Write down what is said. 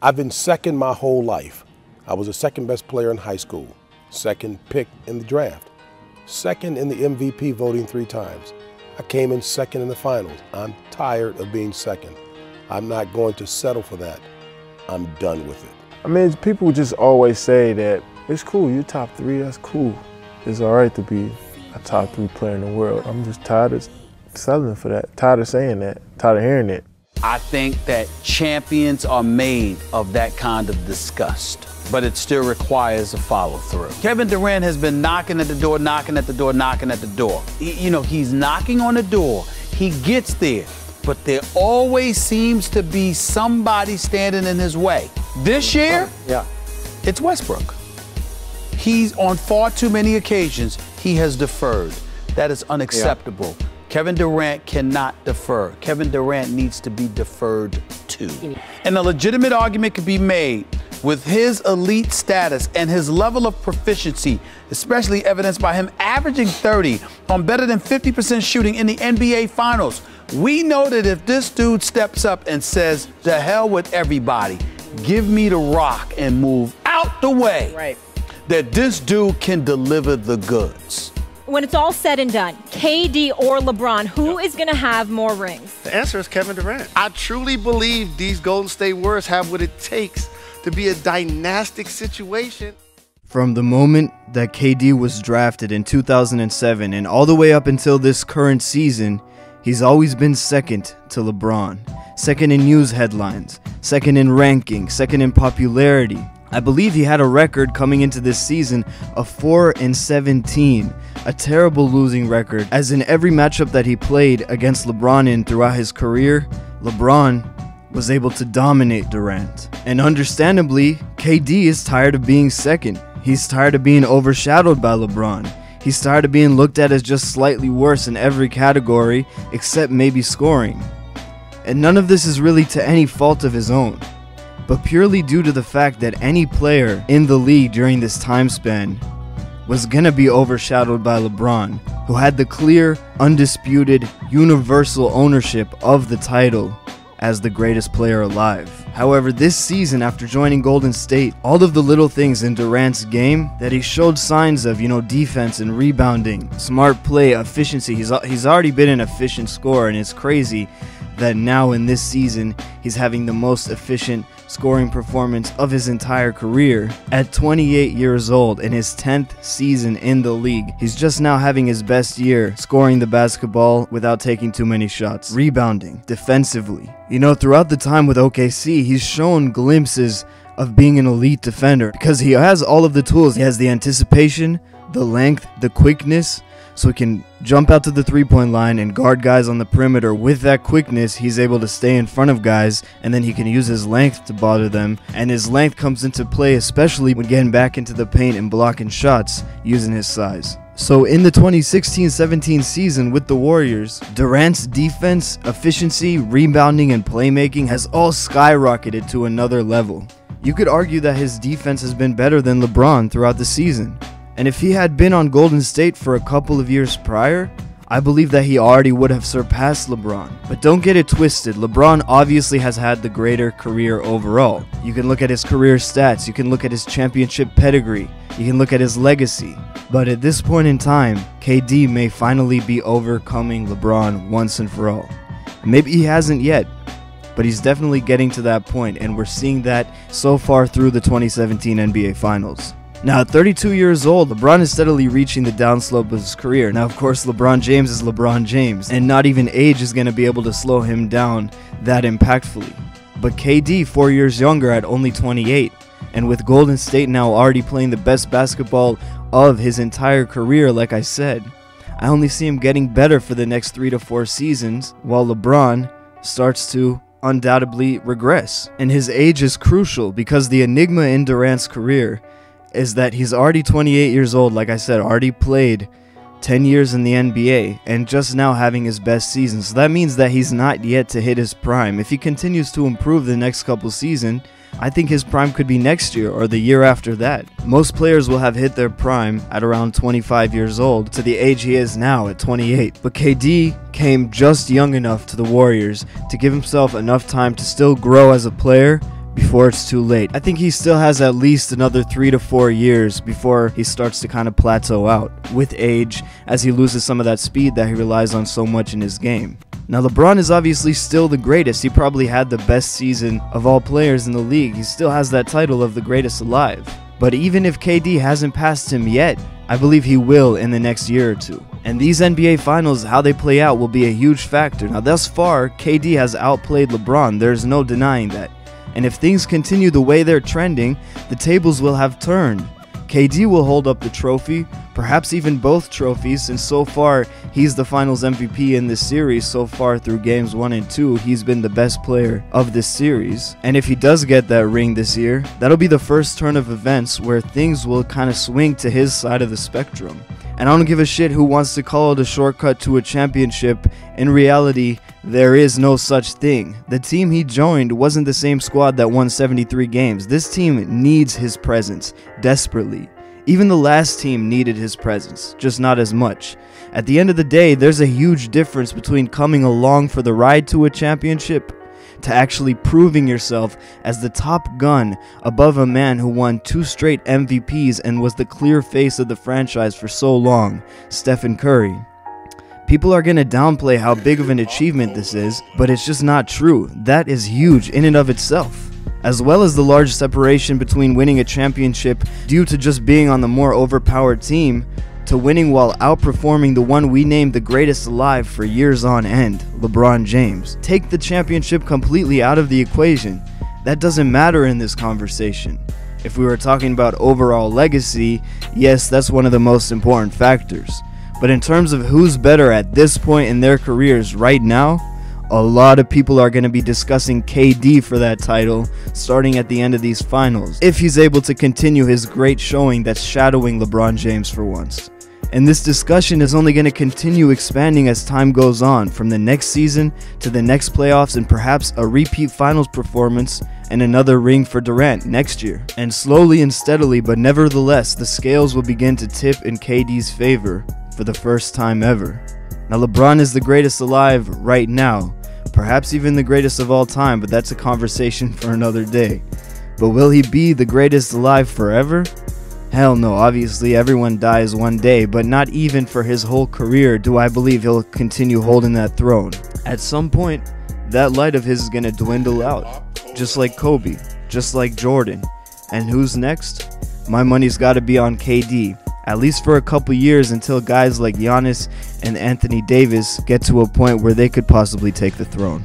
I've been second my whole life. I was the second best player in high school, second pick in the draft, second in the MVP voting 3 times. I came in second in the finals. I'm tired of being second. I'm not going to settle for that. I'm done with it. I mean, people just always say that it's cool, you're top 3, that's cool. It's all right to be a top 3 player in the world. I'm just tired of settling for that, tired of saying that, tired of hearing it. I think that champions are made of that kind of disgust, but it still requires a follow-through. Kevin Durant has been knocking at the door, knocking at the door, knocking at the door. He's knocking on the door. He gets there, but there always seems to be somebody standing in his way. This year, it's Westbrook. He's on far too many occasions, he has deferred. That is unacceptable. Yeah. Kevin Durant cannot defer. Kevin Durant needs to be deferred to. And a legitimate argument could be made with his elite status and his level of proficiency, especially evidenced by him averaging 30 on better than 50% shooting in the NBA Finals. We know that if this dude steps up and says, "To hell with everybody, give me the rock and move out the way," that this dude can deliver the goods. When it's all said and done, KD or LeBron, who is going to have more rings? The answer is Kevin Durant. I truly believe these Golden State Warriors have what it takes to be a dynastic situation. From the moment that KD was drafted in 2007 and all the way up until this current season, he's always been second to LeBron. Second in news headlines, second in ranking, second in popularity. I believe he had a record coming into this season of 4-17, a terrible losing record, as in every matchup that he played against LeBron in throughout his career, LeBron was able to dominate Durant. And understandably, KD is tired of being second. He's tired of being overshadowed by LeBron. He's tired of being looked at as just slightly worse in every category except maybe scoring. And none of this is really to any fault of his own, but purely due to the fact that any player in the league during this time span was gonna be overshadowed by LeBron, who had the clear, undisputed, universal ownership of the title as the greatest player alive. However, this season, after joining Golden State, all of the little things in Durant's game that he showed signs of, defense and rebounding, smart play, efficiency, he's already been an efficient scorer, and it's crazy that now in this season, he's having the most efficient scoring performance of his entire career. At 28 years old, in his 10th season in the league, he's just now having his best year scoring the basketball without taking too many shots, rebounding, defensively. Throughout the time with OKC, he's shown glimpses of being an elite defender because he has all of the tools. He has the anticipation, the length, the quickness, so he can jump out to the three-point line and guard guys on the perimeter. With that quickness, he's able to stay in front of guys, and then he can use his length to bother them. And his length comes into play, especially when getting back into the paint and blocking shots using his size. So in the 2016-17 season with the Warriors, Durant's defense, efficiency, rebounding, and playmaking has all skyrocketed to another level. You could argue that his defense has been better than LeBron throughout the season. And if he had been on Golden State for a couple of years prior, I believe that he already would have surpassed LeBron. But don't get it twisted, LeBron obviously has had the greater career overall. You can look at his career stats, you can look at his championship pedigree, you can look at his legacy. But at this point in time, KD may finally be overcoming LeBron once and for all. Maybe he hasn't yet, but he's definitely getting to that point, and we're seeing that so far through the 2017 NBA Finals. Now, at 32 years old, LeBron is steadily reaching the downslope of his career. Now, of course, LeBron James is LeBron James, and not even age is going to be able to slow him down that impactfully. But KD, 4 years younger at only 28, and with Golden State now already playing the best basketball of his entire career, like I said, I only see him getting better for the next 3 to 4 seasons, while LeBron starts to undoubtedly regress. And his age is crucial because the enigma in Durant's career is that he's already 28 years old, like I said, already played 10 years in the NBA, and just now having his best season. So that means that he's not yet to hit his prime. If he continues to improve the next couple seasons, I think his prime could be next year or the year after that. Most players will have hit their prime at around 25 years old to the age he is now at 28. But KD came just young enough to the Warriors to give himself enough time to still grow as a player before it's too late. I think he still has at least another 3 to 4 years before he starts to kind of plateau out with age, as he loses some of that speed that he relies on so much in his game. Now, LeBron is obviously still the greatest. He probably had the best season of all players in the league. He still has that title of the greatest alive. But even if KD hasn't passed him yet, I believe he will in the next year or two. And these NBA Finals, how they play out, will be a huge factor. Now, thus far, KD has outplayed LeBron. There's no denying that. And if things continue the way they're trending, the tables will have turned. KD will hold up the trophy, perhaps even both trophies, since so far he's the Finals MVP in this series. So far through games 1 and 2, he's been the best player of this series. And if he does get that ring this year, that'll be the first turn of events where things will kind of swing to his side of the spectrum. And I don't give a shit who wants to call it a shortcut to a championship. In reality, there is no such thing. The team he joined wasn't the same squad that won 73 games. This team needs his presence desperately. Even the last team needed his presence, just not as much. At the end of the day, there's a huge difference between coming along for the ride to a championship to actually proving yourself as the top gun above a man who won 2 straight MVPs and was the clear face of the franchise for so long, Stephen Curry. People are going to downplay how big of an achievement this is, but it's just not true. That is huge in and of itself. As well as the large separation between winning a championship due to just being on the more overpowered team, to winning while outperforming the one we named the greatest alive for years on end, LeBron James. Take the championship completely out of the equation. That doesn't matter in this conversation. If we were talking about overall legacy, yes, that's one of the most important factors. But in terms of who's better at this point in their careers right now, a lot of people are going to be discussing KD for that title starting at the end of these finals, if he's able to continue his great showing that's shadowing LeBron James for once. And this discussion is only going to continue expanding as time goes on, from the next season to the next playoffs and perhaps a repeat finals performance and another ring for Durant next year. And slowly and steadily, but nevertheless, the scales will begin to tip in KD's favor for the first time ever. Now, LeBron is the greatest alive right now, perhaps even the greatest of all time, but that's a conversation for another day. But will he be the greatest alive forever? Hell no. Obviously everyone dies one day, but not even for his whole career do I believe he'll continue holding that throne. At some point, that light of his is gonna dwindle out, just like Kobe, just like Jordan. And who's next? My money's gotta be on KD, at least for a couple years, until guys like Giannis and Anthony Davis get to a point where they could possibly take the throne.